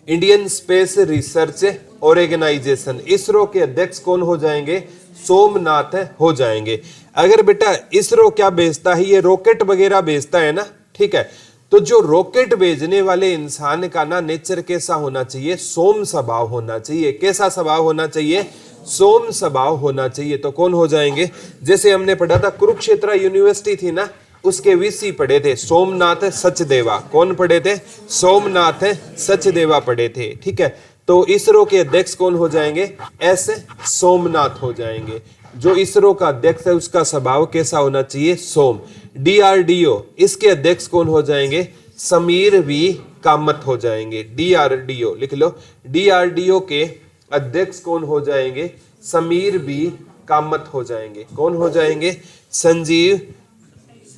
Indian Space Research Organisation. ISRO के अध्यक्ष कौन हो जाएंगे? सोमनाथ हो जाएंगे। अगर बेटा इसरो क्या भेजता है? ये रॉकेट वगैरह भेजता है ना। ठीक है, तो जो रॉकेट भेजने वाले इंसान का ना नेचर कैसा होना चाहिए? सोम स्वभाव होना चाहिए। कैसा स्वभाव होना चाहिए? सोम स्वभाव होना चाहिए। तो कौन हो जाएंगे? जैसे हमने पढ़ा था कुरुक्षेत्र यूनिवर्सिटी थी ना, उसके वीसी पढ़े थे सोमनाथ सचदेवा। कौन पढ़े थे? सोमनाथ सचदेवा पढ़े थे। ठीक है, तो इसरो के अध्यक्ष कौन हो जाएंगे? एस सोमनाथ हो जाएंगे। जो इसरो का अध्यक्ष है उसका स्वभाव कैसा होना चाहिए? सोम। डीआरडीओ, इसके अध्यक्ष कौन हो जाएंगे? समीर वी कामत हो जाएंगे। डीआरडीओ लिख लो। डीआरडीओ के अध्यक्ष कौन हो जाएंगे? समीर वी कामत हो जाएंगे। कौन हो जाएंगे? संजीव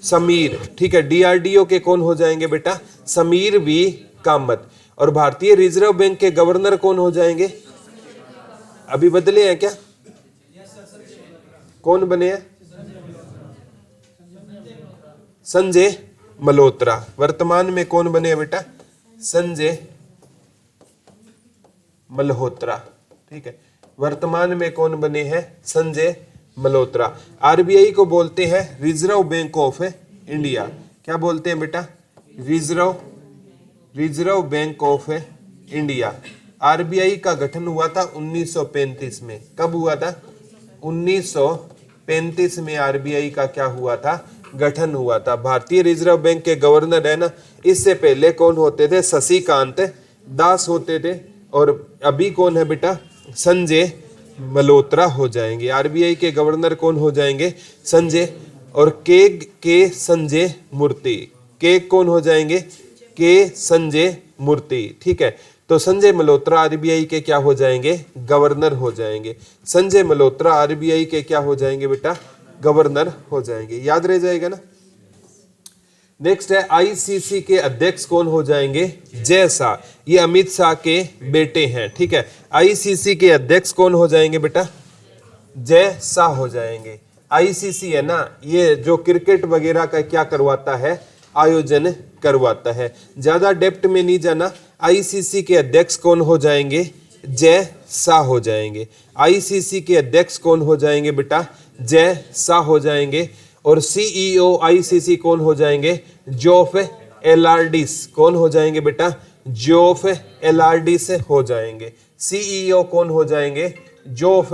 समीर। ठीक है, डीआरडीओ के कौन हो जाएंगे बेटा? समीर वी कामत। और भारतीय रिजर्व बैंक के गवर्नर कौन हो जाएंगे? अभी बदले हैं क्या? कौन बने हैं? संजय मल्होत्रा। वर्तमान में कौन बने हैं बेटा? संजय मल्होत्रा। ठीक है, वर्तमान में कौन बने हैं? संजय मल्होत्रा। आरबीआई को बोलते हैं रिजर्व बैंक ऑफ इंडिया। क्या बोलते हैं बेटा? Reserve bank of India. RBI का गठन हुआ था 1935 में। कब हुआ था? 1935 में आरबीआई का क्या हुआ था? गठन हुआ था। भारतीय रिजर्व बैंक के गवर्नर है ना, इससे पहले कौन होते थे? शशिकांत दास होते थे। और अभी कौन है बेटा? संजय मल्होत्रा हो जाएंगे। आरबीआई के गवर्नर कौन हो जाएंगे? संजय। और के संजय मूर्ति। के कौन हो जाएंगे? के संजय मूर्ति। ठीक है, तो संजय मल्होत्रा आरबीआई के क्या हो जाएंगे? गवर्नर हो जाएंगे। संजय मल्होत्रा आरबीआई के क्या हो जाएंगे बेटा? गवर्नर हो जाएंगे। याद रह जाएगा ना। नेक्स्ट है आईसीसी के अध्यक्ष कौन हो जाएंगे? जय शाह। ये अमित शाह के बेटे हैं। ठीक है, आईसीसी के अध्यक्ष कौन हो जाएंगे बेटा? जय शाह हो जाएंगे। आईसीसी है ना, ये जो क्रिकेट वगैरह का क्या करवाता है? आयोजन करवाता है। ज्यादा डेप्थ में नहीं जाना। आईसीसी के अध्यक्ष कौन हो जाएंगे? जय शाह हो जाएंगे। आईसीसी के अध्यक्ष कौन हो जाएंगे बेटा? जय शाह हो जाएंगे। और सीईओ आईसीसी कौन हो जाएंगे? जोफ एलार्डिस। कौन हो जाएंगे बेटा? जोफ एलार्डिस हो जाएंगे। सीईओ कौन हो जाएंगे? जोफ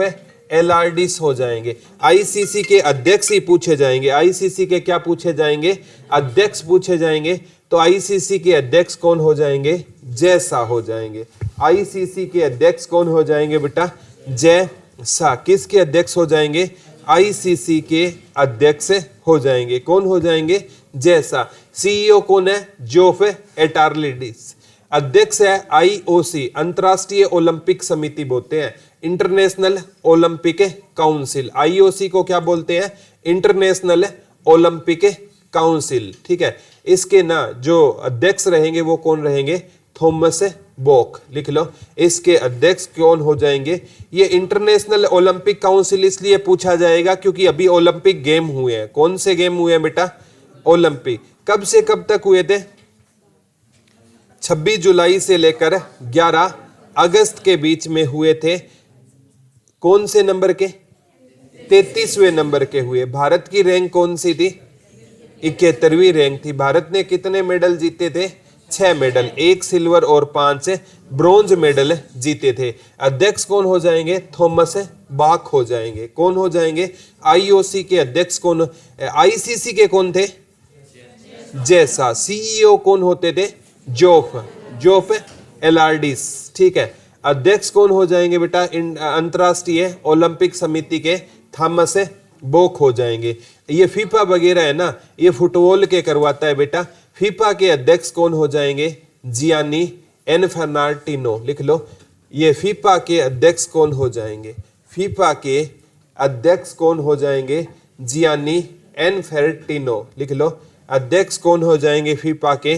एलार्डिस हो जाएंगे। आईसीसी के अध्यक्ष ही पूछे जाएंगे। आईसीसी के क्या पूछे जाएंगे? अध्यक्ष पूछे जाएंगे। तो आईसीसी के अध्यक्ष कौन हो जाएंगे? जय शाह हो जाएंगे। आईसीसी के अध्यक्ष कौन हो जाएंगे बेटा? जय शाह। किसके अध्यक्ष हो जाएंगे? आईसीसी के अध्यक्ष हो जाएंगे। कौन हो जाएंगे? जय शाह। सीईओ कौन है? जोफ एटार्लिडिस। अध्यक्ष है आईओसी, अंतर्राष्ट्रीय ओलंपिक समिति बोलते हैं, इंटरनेशनल ओलंपिक काउंसिल। आईओसी को क्या बोलते हैं? International Olympic council. ठीक है, इसके ना जो अध्यक्ष रहेंगे वो कौन रहेंगे? थॉमस बोक। लिख लो, इसके अध्यक्ष कौन हो जाएंगे? ये इंटरनेशनल ओलंपिक काउंसिल इसलिए पूछा जाएगा क्योंकि अभी ओलंपिक गेम हुए हैं। कौन से गेम हुए हैं बेटा? ओलंपिक। कब से कब तक हुए थे? 26 जुलाई से लेकर 11 अगस्त के बीच में हुए थे। कौन से नंबर के? 33वें नंबर के हुए। भारत की रैंक कौन सी थी? 71वीं रैंक थी। भारत ने कितने मेडल जीते थे? 6 मेडल, 1 सिल्वर और 5 ब्रोंज मेडल जीते थे। अध्यक्ष कौन हो जाएंगे? थॉमस बाक हो जाएंगे। कौन हो जाएंगे? आईओसी के अध्यक्ष कौन? आईसीसी के कौन थे? जैसा। सीईओ कौन होते थे? जोफ एलार्डिस। ठीक है। अध्यक्ष कौन हो जाएंगे बेटा? अंतरराष्ट्रीय ओलंपिक समिति के थॉमस बोक हो जाएंगे। ये फीफा वगैरह है ना, ये फुटबॉल के करवाता है बेटा। फीफा के अध्यक्ष कौन हो जाएंगे? जियानी इन्फांटिनो। लिख लो, ये फीफा के अध्यक्ष कौन हो जाएंगे? फीफा के अध्यक्ष कौन हो जाएंगे? जियानी इन्फांटिनो। लिख लो, अध्यक्ष कौन हो जाएंगे फीफा के?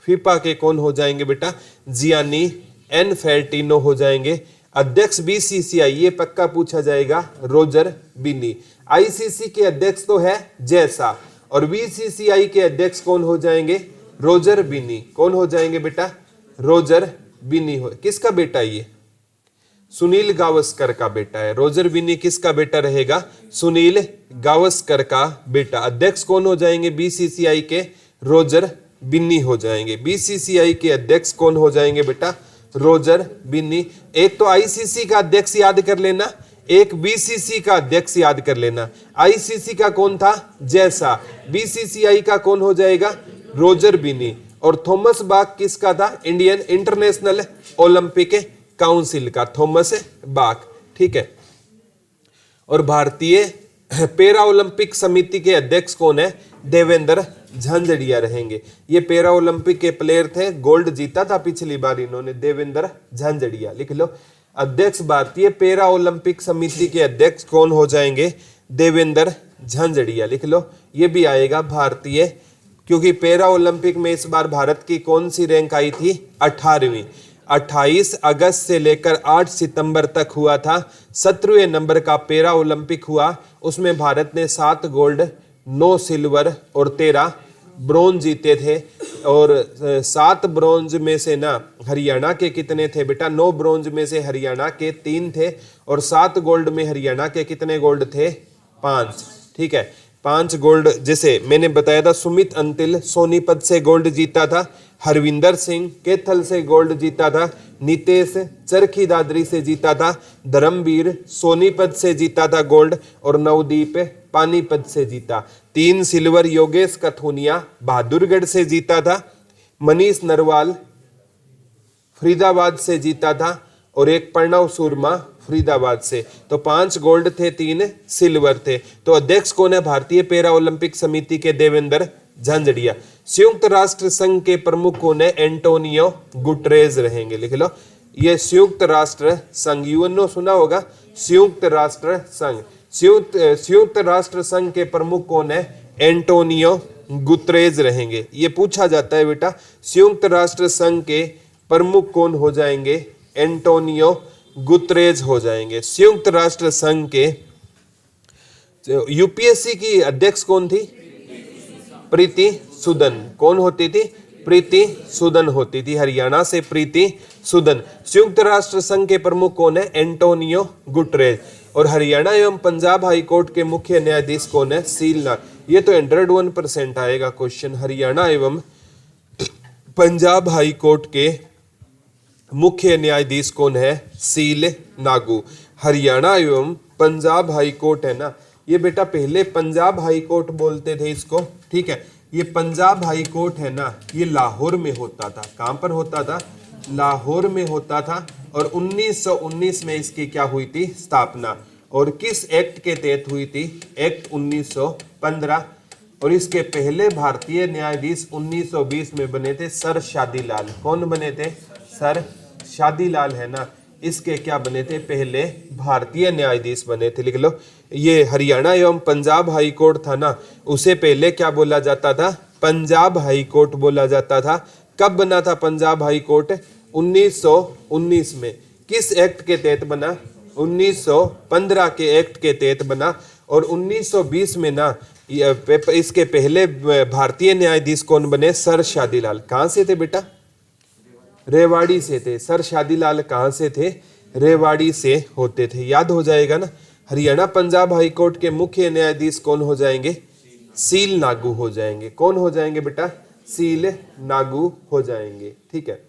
फीफा के कौन हो जाएंगे बेटा? जियानी इन्फांटिनो हो जाएंगे। अध्यक्ष बीसीसीआई, ये पक्का पूछा जाएगा, रोजर बिनी। आईसीसी के अध्यक्ष तो है जैसा, और बीसीसीआई के अध्यक्ष कौन हो जाएंगे? रोजर बिनी। कौन हो जाएंगे बेटा? रोजर बिनी। हो किसका बेटा? ये सुनील गावस्कर का बेटा है। रोजर बिनी किसका बेटा रहेगा? सुनील गावस्कर का बेटा। अध्यक्ष कौन हो जाएंगे बीसीसीआई के? रोजर बिन्नी हो जाएंगे। बीसीसीआई के अध्यक्ष कौन हो जाएंगे बेटा? रोजर बिन्नी। एक तो आईसीसी का अध्यक्ष याद कर लेना, एक बीसीसी का अध्यक्ष याद कर लेना। आईसीसी का कौन था? जैसा। बीसीसीआई का कौन हो जाएगा? रोजर बिन्नी। और थॉमस बाक किसका था? इंडियन इंटरनेशनल ओलंपिक काउंसिल का थॉमस बाक। ठीक है। और भारतीय पैरा ओलंपिक समिति के अध्यक्ष कौन है? देवेंद्र झांझड़िया रहेंगे। ये पैरा ओलंपिक के प्लेयर थे, गोल्ड जीता था पिछली बार इन्होंने, देवेंद्र झांझड़िया। लिख लो, अध्यक्ष भारतीय पैरा ओलंपिक समिति के अध्यक्ष कौन हो जाएंगे? देवेंद्र झांझड़िया। लिख लो, ये भी आएगा भारतीय, क्योंकि पैरा ओलंपिक में इस बार भारत की कौन सी रैंक आई थी? 18वीं। 28 अगस्त से लेकर 8 सितंबर तक हुआ था। 17वें नंबर का पैरा ओलंपिक हुआ। उसमें भारत ने 7 गोल्ड, 9 सिल्वर और 13 ब्रोंज जीते थे। और 7 ब्रोंज में से ना हरियाणा के कितने थे बेटा? 9 ब्रोंज में से हरियाणा के 3 थे, और 7 गोल्ड में हरियाणा के कितने गोल्ड थे? 5। ठीक है, 5 गोल्ड। जैसे मैंने बताया था, सुमित अंतिल सोनीपत से गोल्ड जीता था, हरविंदर सिंह कैथल से गोल्ड जीता था, नितेश चरखी दादरी से जीता था, धर्मवीर सोनीपत से जीता था गोल्ड, और नवदीप पानीपत से जीता। 3 सिल्वर योगेश कथुनिया बहादुरगढ़ से जीता था, मनीष नरवाल फरीदाबाद से जीता था, और एक प्रणव सुरमा फरीदाबाद से। तो 5 गोल्ड थे, 3 सिल्वर थे। तो अध्यक्ष कौन है भारतीय पैरा ओलंपिक समिति के? देवेंद्र झांझड़िया। संयुक्त राष्ट्र संघ के प्रमुख कौन है? एंटोनियो गुटरेज रहेंगे। लिख लो, ये संयुक्त राष्ट्र संघ, यूएनओ सुना होगा, संयुक्त राष्ट्र संघ। संयुक्त राष्ट्र संघ के प्रमुख कौन है? एंटोनियो गुतरेज रहेंगे। ये पूछा जाता है बेटा, संयुक्त राष्ट्र संघ के प्रमुख कौन हो जाएंगे? एंटोनियो गुतरेज हो जाएंगे। संयुक्त राष्ट्र संघ के यूपीएससी की अध्यक्ष कौन थी? प्रीति सुदन। कौन होती थी? प्रीति सुदन होती थी, हरियाणा से प्रीति सुदन। संयुक्त राष्ट्र संघ के प्रमुख कौन है? एंटोनियो गुटरेज। और हरियाणा एवं पंजाब हाई कोर्ट के मुख्य न्यायाधीश कौन है? सीलनाग। ये तो 101% आएगा क्वेश्चन। हरियाणा एवं पंजाब हाई कोर्ट के मुख्य न्यायाधीश कौन है? सील नागू। हरियाणा एवं पंजाब हाई कोर्ट है ना, ये बेटा पहले पंजाब हाई कोर्ट बोलते थे इसको। ठीक है, ये पंजाब हाई कोर्ट है ना, ये लाहौर में होता था। कहां पर होता था? लाहौर में होता था। और 1919 में इसकी क्या हुई थी? स्थापना। और किस एक्ट के तहत हुई थी? एक्ट 1915। और इसके पहले भारतीय न्यायाधीश 1920 में बने थे सर शादीलाल। कौन बने थे? सर शादीलाल है ना, इसके क्या बने थे? पहले भारतीय न्यायाधीश बने थे। लिख लो, ये हरियाणा एवं पंजाब हाई कोर्ट था ना, उसे पहले क्या बोला जाता था? पंजाब हाई कोर्ट बोला जाता था। कब बना था पंजाब हाई कोर्ट? 1919 में। किस एक्ट के तहत बना? 1915 के एक्ट के तहत बना। और 1920 में ना इसके पहले भारतीय न्यायाधीश कौन बने? सर शादीलाल। कहाँ से थे बेटा? रेवाड़ी से थे। सर शादीलाल कहाँ से थे? रेवाड़ी से होते थे। याद हो जाएगा ना। हरियाणा पंजाब हाई कोर्ट के मुख्य न्यायाधीश कौन हो जाएंगे? सील नागू हो जाएंगे। कौन हो जाएंगे बेटा? सील लागू हो जाएंगे। ठीक है,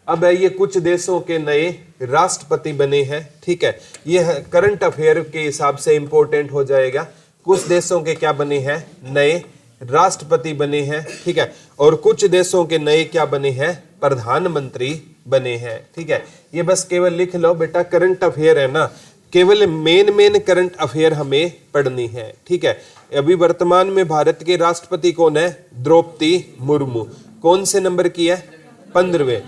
अब है ये कुछ देशों के नए राष्ट्रपति बने हैं। ठीक है, ये करंट अफेयर के हिसाब से इंपॉर्टेंट हो जाएगा। कुछ देशों के क्या बने हैं, नए राष्ट्रपति बने हैं। ठीक है, और कुछ देशों के नए क्या बने हैं, प्रधानमंत्री बने हैं। ठीक है, ये बस केवल लिख लो बेटा, करंट अफेयर है ना, केवल मेन करंट अफेयर हमें पढ़नी है। ठीक है, अभी वर्तमान में भारत के राष्ट्रपति कौन है, द्रौपदी मुर्मू, कौन से नंबर की है, 15वें।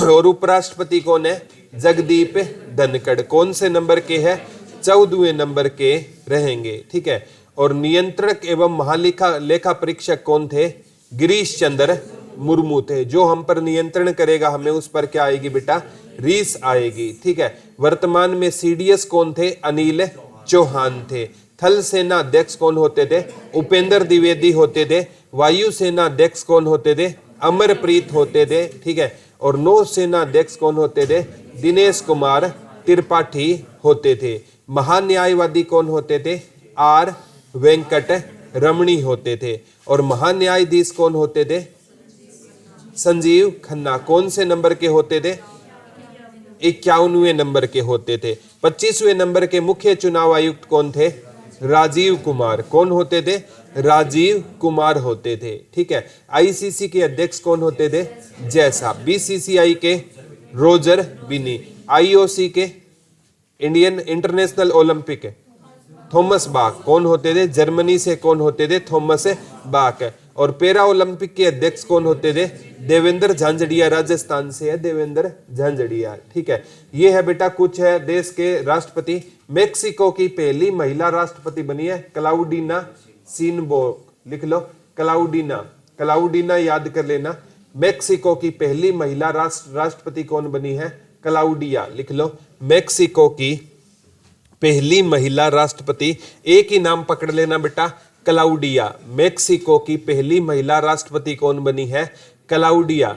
और उपराष्ट्रपति कौन है, जगदीप धनखड़, कौन से नंबर के है, 14वें नंबर के रहेंगे। ठीक है, और नियंत्रक एवं लेखा परीक्षक कौन थे, गिरीश चंद्र मुर्मू थे। जो हम पर नियंत्रण करेगा हमें उस पर क्या आएगी बेटा, रीस आएगी। ठीक है, वर्तमान में सीडीएस कौन थे, अनिल चौहान थे। थल सेना अध्यक्ष कौन होते थे, उपेंद्र द्विवेदी होते थे। वायु सेना अध्यक्ष कौन होते थे, अमरप्रीत होते थे। ठीक है, और नौ सेना अध्यक्ष कौन होते थे, दिनेश कुमार त्रिपाठी होते थे। महान्यायवादी कौन होते थे, आर वेंकट रमणी होते थे। और महान्यायाधीश कौन होते थे, संजीव खन्ना, कौन से नंबर के होते थे, 51वें नंबर के होते थे। 25वें नंबर के मुख्य चुनाव आयुक्त कौन थे, राजीव कुमार, कौन होते थे, राजीव कुमार होते थे। ठीक है, आईसीसी के अध्यक्ष कौन होते थे, जैसा। बीसीसीआई के रोजर बिनी। आईओसी के Indian international Olympic Thomas Bach, कौन होते थे, जर्मनी से कौन होते थे, थॉमस बाक। और पैरा ओलंपिक के अध्यक्ष कौन होते थे, देवेंद्र झांझड़िया, राजस्थान से है देवेंद्र झांझड़िया। ठीक है, ये है बेटा कुछ है देश के राष्ट्रपति। मेक्सिको की पहली महिला राष्ट्रपति बनी है क्लाउडिना शिनबेउक, लिख लो क्लाउडिना, क्लाउडिना याद कर लेना। मेक्सिको की पहली महिला राष्ट्रपति कौन बनी है, क्लाउडिया, लिख लो। मेक्सिको की पहली महिला राष्ट्रपति, एक ही नाम पकड़ लेना बेटा, क्लाउडिया। मेक्सिको की पहली महिला राष्ट्रपति कौन बनी है, क्लाउडिया।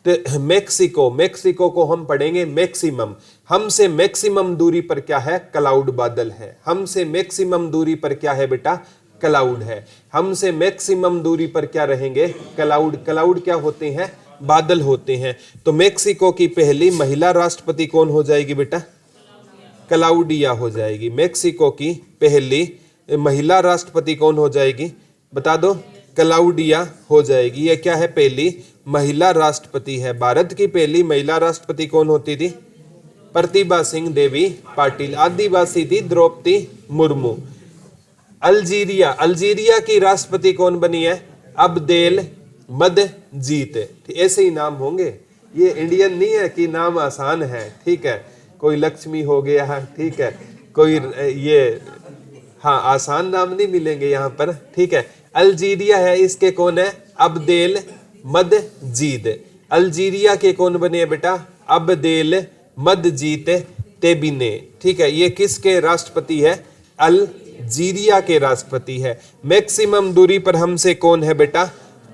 तो मेक्सिको को हम पढ़ेंगे मैक्सिमम। हमसे मैक्सिमम दूरी पर क्या है, क्लाउड बादल है। हमसे मैक्सिमम दूरी पर क्या है बेटा, क्लाउड है। हमसे मैक्सिमम दूरी पर क्या रहेंगे, क्लाउड। क्लाउड क्या होते हैं, बादल होते हैं। तो मेक्सिको की पहली महिला राष्ट्रपति कौन हो जाएगी बेटा, क्लाउडिया हो जाएगी। मेक्सिको की पहली महिला राष्ट्रपति कौन हो जाएगी, बता दो, क्लाउडिया हो जाएगी। ये क्या है, पहली महिला राष्ट्रपति है। भारत की पहली महिला राष्ट्रपति कौन होती थी, प्रतिभा सिंह देवी पाटिल। आदिवासी थी द्रौपदी मुर्मू। अल्जीरिया की राष्ट्रपति कौन बनी है, अब्देल मजीद। ऐसे ही नाम होंगे, ये इंडियन नहीं है कि नाम आसान है। ठीक है, कोई लक्ष्मी हो गया, ठीक है, कोई ये, हाँ आसान नाम नहीं मिलेंगे यहाँ पर। ठीक है, अल्जीरिया है, इसके कौन है, अब्देल मजीद। अल्जीरिया के कौन बने बेटा, अब्देल मजीद तेबिने। ठीक है, ये किसके राष्ट्रपति है, अल्जीरिया के राष्ट्रपति है। मैक्सिमम दूरी पर हमसे कौन है बेटा,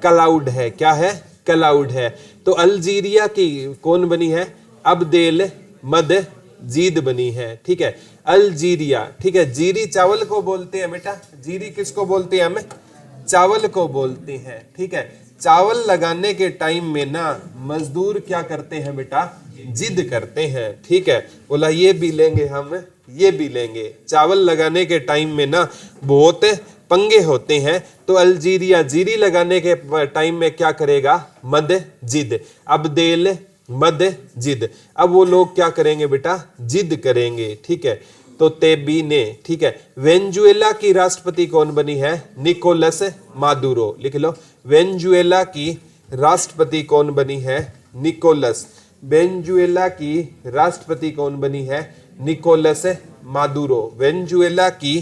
क्लाउड है। क्या है, क्लाउड है। तो अल्जीरिया की कौन बनी है, अब्देल मजीद बनी है। ठीक है, अल्जीरिया। ठीक है, जीरी चावल को बोलते हैं बेटा, जीरी किसको बोलते हैं, हमें चावल को बोलते हैं। ठीक है, चावल लगाने के टाइम में ना मजदूर क्या करते हैं बेटा, जिद करते हैं। ठीक है, बोला ये भी लेंगे हम, ये भी लेंगे। चावल लगाने के टाइम में ना बहुत पंगे होते हैं। तो अल्जीरिया जीरी लगाने के टाइम में क्या करेगा, मजीद, अब्देल मजीद। अब वो लोग क्या करेंगे बेटा, जिद करेंगे। ठीक है, तो तेबिने। ठीक है, वेनेजुएला की राष्ट्रपति कौन बनी है, निकोलस मादुरो, लिख लो। वेनेजुएला की राष्ट्रपति कौन बनी है, निकोलस। वेनेजुएला की राष्ट्रपति कौन बनी है, निकोलस मादुरो। वेनेजुएला की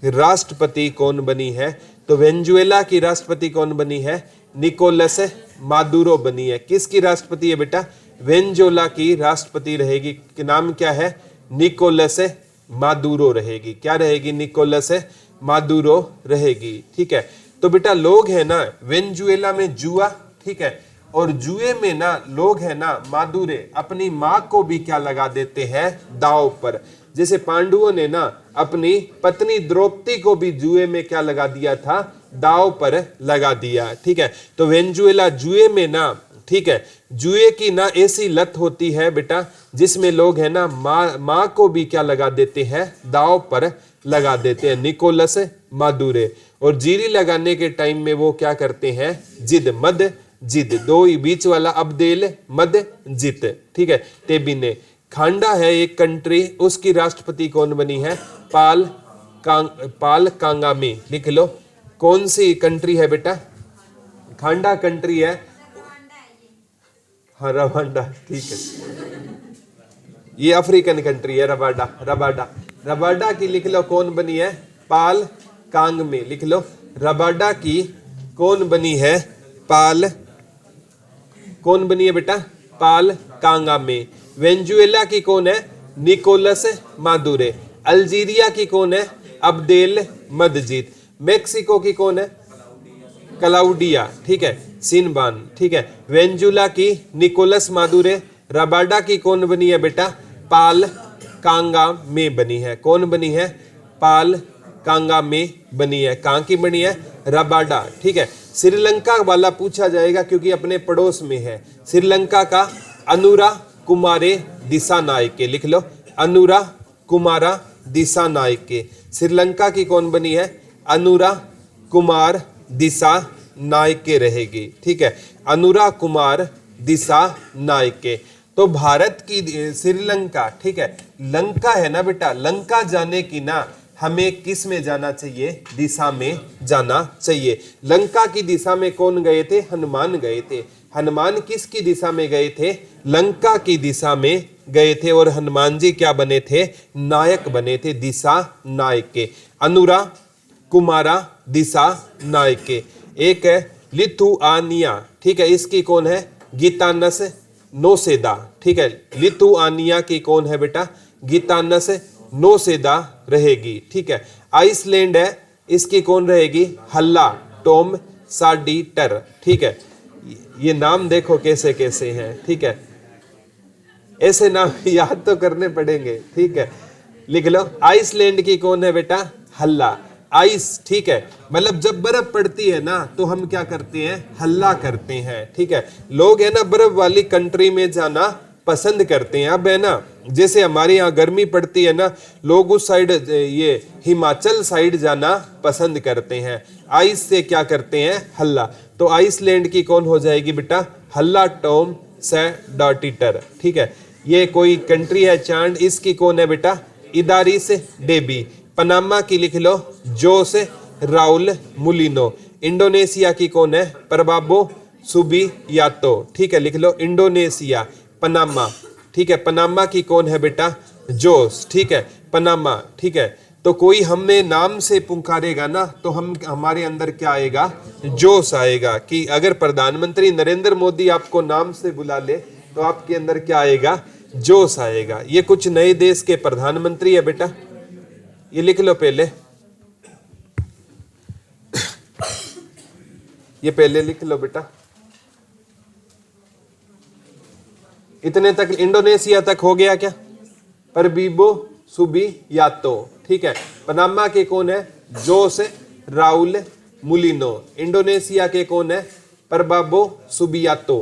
राष्ट्रपति कौन बनी है, तो वेनेजुएला की राष्ट्रपति कौन बनी है, निकोलस मादुरो बनी है। किसकी राष्ट्रपति है बेटा, वेनेजुएला की राष्ट्रपति रहेगी, नाम क्या है, निकोलस मादुरो रहेगी। क्या रहेगी, निकोलस मादुरो रहेगी। ठीक है, तो बेटा लोग है ना वेनेजुएला में जुआ, ठीक है, और जुए में ना लोग है ना मादुरे अपनी माँ को भी क्या लगा देते हैं, दाव पर। जैसे पांडवों ने ना अपनी पत्नी द्रौपदी को भी जुए में क्या लगा दिया था, दांव पर लगा दिया। ठीक है, तो वेनेजुएला जुए में ना, ठीक है, जुए की ना ऐसी लत होती है बेटा जिसमें लोग है ना माँ को भी क्या लगा देते हैं, दांव पर लगा देते हैं। निकोलस मादुरे, और जीरी लगाने के टाइम में वो क्या करते हैं, जिद मद जिद, दो ही बीच वाला अब्देल मद जित। ठीक है, तेबिने खांडा है एक कंट्री, उसकी राष्ट्रपति कौन बनी है, पाल कांगामी। लिख लो कौन सी कंट्री है बेटा, खांडा कंट्री है, हाँ रवांडा, ठीक है, ये अफ्रीकन कंट्री है, रबाडा रबाडा रबाडा की लिख लो कौन बनी है, पाल कांग में। लिख लो रबाडा की कौन बनी है, पाल कौन बनी है बेटा, पाल कांगा में। वेनेजुएला की कौन है, निकोलस मादुरे। अल्जीरिया की कौन है, अब्देल मदजीद। मेक्सिको की कौन है, क्लाउडिया, ठीक है, सिनबान। ठीक है, वेनेजुएला की निकोलस मादुरे। रबाडा की कौन बनी है बेटा, पाल कांगा में बनी है। कौन बनी है, पाल कांगा में बनी है। कहां की बनी है, रबाडा। ठीक है, श्रीलंका वाला पूछा जाएगा क्योंकि अपने पड़ोस में है। श्रीलंका का अनुरा कुमारे दिसानायके। लिख लो अनुरा कुमारा दिसानायके। श्रीलंका की कौन बनी है, अनुरा कुमार दिसानायके रहेगी। ठीक है, अनुरा कुमार दिसानायके। तो भारत की श्रीलंका, ठीक है, लंका है ना बेटा, लंका जाने की ना हमें किस में जाना चाहिए, दिशा में जाना चाहिए। लंका की दिशा में कौन गए थे, हनुमान गए थे। हनुमान किसकी दिशा में गए थे, लंका की दिशा में गए थे, और हनुमान जी क्या बने थे, नायक बने थे, दिशा नायक के। अनुरा कुमारा दिशा नायक के। एक है लिथुआनिया, ठीक है, इसकी कौन है, गीतानस नोसेदा। ठीक है, लिथुआनिया की कौन है बेटा, गीतानस नोसेदा रहेगी। ठीक है, आइसलैंड है, इसकी कौन रहेगी, हल्ला टोम साडीटर। ठीक है, ये नाम देखो कैसे कैसे हैं। ठीक है, ऐसे नाम याद तो करने पड़ेंगे। ठीक है, लिख लो आइसलैंड की कौन है बेटा, हल्ला। आइस, ठीक है, मतलब जब बर्फ पड़ती है ना तो हम क्या करते हैं, हल्ला करते हैं। ठीक है, लोग है ना बर्फ वाली कंट्री में जाना पसंद करते हैं। अब है ना जैसे हमारे यहाँ गर्मी पड़ती है ना, लोग उस साइड, ये हिमाचल साइड जाना पसंद करते हैं। आइस से क्या करते हैं, हल्ला। तो आइसलैंड की कौन हो जाएगी बेटा, हल्ला टॉम सैडाटिटर। ठीक है, ये कोई कंट्री है चांद, इसकी कौन है बेटा, इदारिस डेबी। पनामा की लिख लो जोस राउल मुलिनो। इंडोनेशिया की कौन है, परबाबो सुबियातो। ठीक है, लिख लो इंडोनेशिया, पनामा। ठीक है, पनामा की कौन है बेटा, जोस। ठीक है, पनामा। ठीक है, तो कोई हमें नाम से पुकारेगा ना तो हम, हमारे अंदर क्या आएगा, जोश आएगा। कि अगर प्रधानमंत्री नरेंद्र मोदी आपको नाम से बुला ले तो आपके अंदर क्या आएगा, जोश आएगा। ये कुछ नए देश के प्रधानमंत्री है बेटा, ये लिख लो पहले, ये पहले लिख लो बेटा। इतने तक, इंडोनेशिया तक हो गया क्या, परबीबो सुबियातो। ठीक है, पनामा के कौन है, जोस राउल मुलिनो। इंडोनेशिया के कौन है, परबाबो सुबियातो।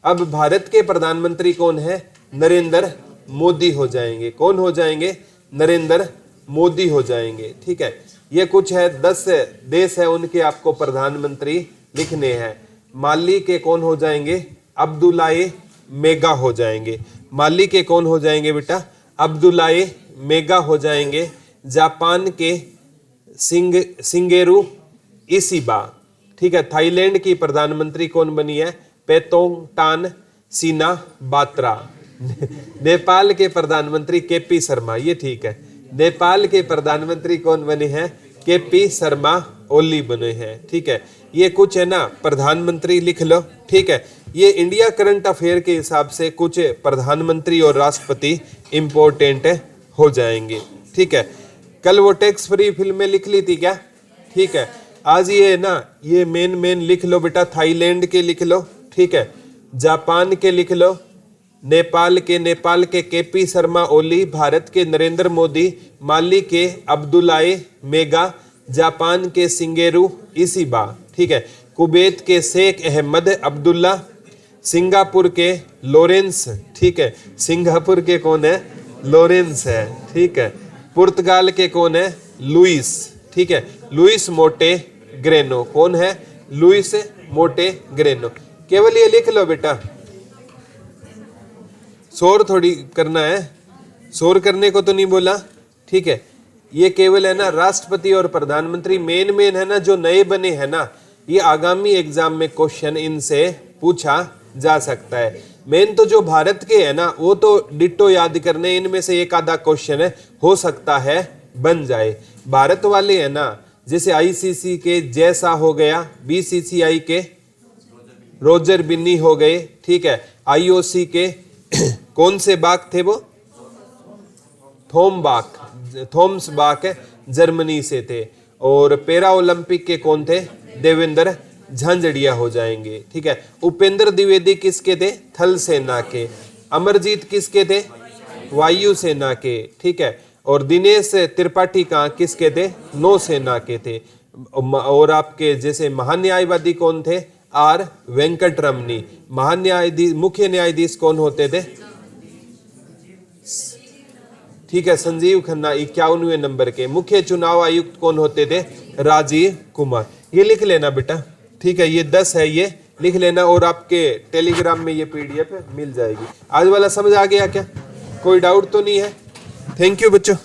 अब भारत के प्रधानमंत्री कौन है, नरेंद्र मोदी हो जाएंगे। कौन हो जाएंगे, नरेंद्र मोदी हो जाएंगे। ठीक है, ये कुछ है 10 देश है, उनके आपको प्रधानमंत्री लिखने हैं। माली के कौन हो जाएंगे, अब्दुल्लाए मेगा हो जाएंगे। माली के कौन हो जाएंगे बेटा, अब्दुल्लाए मेगा हो जाएंगे। जापान के सिंगेरू इसिबा। ठीक है, थाईलैंड की प्रधानमंत्री कौन बनी है, पेतोंगटान सीना बात्रा। नेपाल के प्रधानमंत्री केपी शर्मा, ये ठीक है, नेपाल के प्रधानमंत्री कौन बने हैं, केपी शर्मा ओली बने हैं। ठीक है, ये कुछ है ना प्रधानमंत्री लिख लो। ठीक है, ये इंडिया करंट अफेयर के हिसाब से कुछ प्रधानमंत्री और राष्ट्रपति इंपॉर्टेंट हो जाएंगे। ठीक है, कल वो टैक्स फ्री फिल्में लिख ली थी क्या, ठीक है, आज ये है ना, ये मेन लिख लो बेटा। थाईलैंड के लिख लो, ठीक है, जापान के लिख लो, नेपाल के केपी शर्मा ओली, भारत के नरेंद्र मोदी, माली के अब्दुल्लाह मेगा, जापान के शिंगेरू इशिबा, ठीक है, कुवैत के शेख अहमद अब्दुल्ला, सिंगापुर के लॉरेंस, ठीक है, सिंगापुर के कौन है, लॉरेंस है, ठीक है, पुर्तगाल के कौन है, लुइस, ठीक है, लुइस मोटे ग्रेनो, कौन है, लुइस मोटे ग्रेनो। केवल ये लिख लो बेटा, शोर थोड़ी करना है, शोर करने को तो नहीं बोला, ठीक है। ये केवल है ना राष्ट्रपति और प्रधानमंत्री मेन है ना, जो नए बने हैं ना, ये आगामी एग्जाम में क्वेश्चन इनसे पूछा जा सकता है। मेन तो जो भारत के है ना, वो तो डिट्टो याद करने, इनमें से एक आधा क्वेश्चन है हो सकता है बन जाए। भारत वाले है ना, जैसे आईसीसी के जैसा हो गया, बीसीसीआई के रोजर बिन्नी हो गए, ठीक है, आईओसी के कौन से बाग थे वो, थॉम्स बाग जर्मनी से थे, और पैरा ओलंपिक के कौन थे, देवेंद्र झांझड़िया हो जाएंगे, ठीक है। उपेंद्र द्विवेदी किसके थे, थल सेना के। अमरजीत किसके थे, वायु सेना के, ठीक है। और दिनेश त्रिपाठी का किसके थे, नौसेना के थे। और आपके जैसे महान्यायवादी कौन थे, आर वेंकटरमनी। महान्यायाधीश, मुख्य न्यायाधीश कौन होते थे, ठीक है, संजीव खन्ना 51वें नंबर के। मुख्य चुनाव आयुक्त कौन होते थे, राजीव कुमार। ये लिख लेना बेटा, ठीक है, ये 10 है, ये लिख लेना, और आपके टेलीग्राम में ये पीडीएफ मिल जाएगी। आज वाला समझ आ गया क्या, कोई डाउट तो नहीं है? थैंक यू बच्चों।